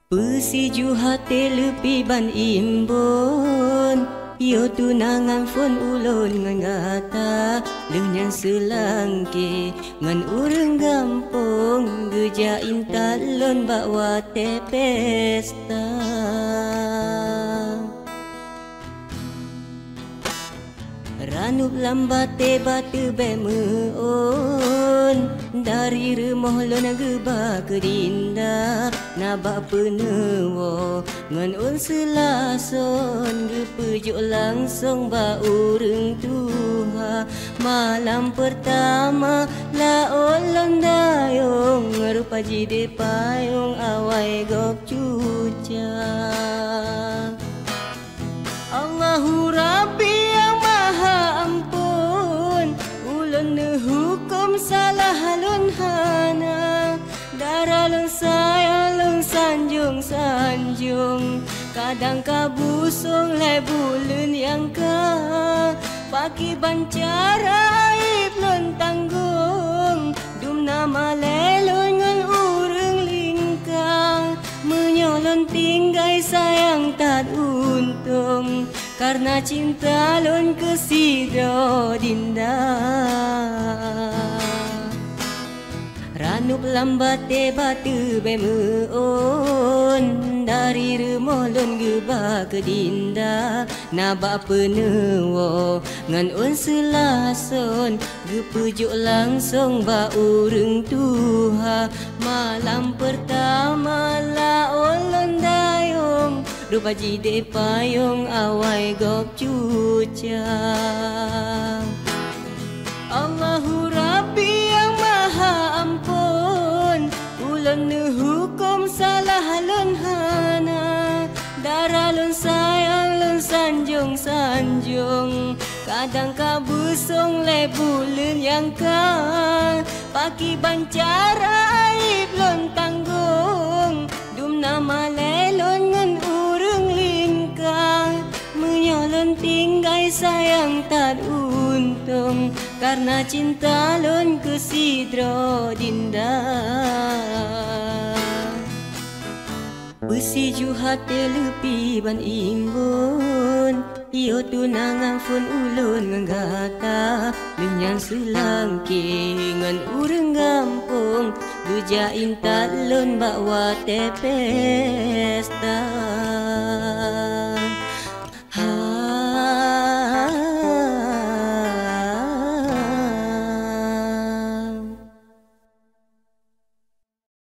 Pesiju hati lepi ban imbon, yo tunangan fon ulun ngan gata lenyan selangke ngan urang gampong gejain talon bawa te pesta. Ranup lambate batu bemeon dari rumah lona geba kedinda nabak penewo ngan un selason gepejuk langsung ba urang tuha malam pertama la olon dayong rupa jide payung awai gok cuca. Allahu Rabbi yang maha ampun, ulun hukum salah lun hana, darah lun sayang lun sanjung, kadang kabusung le bulun yang ka, paki bancara aib lun tanggung, dum nama lelun ngan urang lingkang, menyolon tinggai sayang tak untung, karena cinta lun kesidro dinda. Ranup lambate batu bemeon dari rumah lun geba kedinda nabak penewo ngan un selason gepejuk langsung ba urang tuha malam pertama la olon dayong rupa jide payung awai gok cuca. Allahu Rabbi yang maha ampun, ulun hukum salah lun hana, darah lun sayang lun sanjung, kadang kabusung le bulun yang ka, paki bancara aib lun tanggung, dum nama lelon ngan urang lingkang, menyolon tinggai sayang tak untung, karena cinta lun kesidro dinda. Pesiju hati lepi ban imbun, yo tunangan fun ulun ngan gata lenyan selangke ngan urang gampong gejain talon bawa te pesta.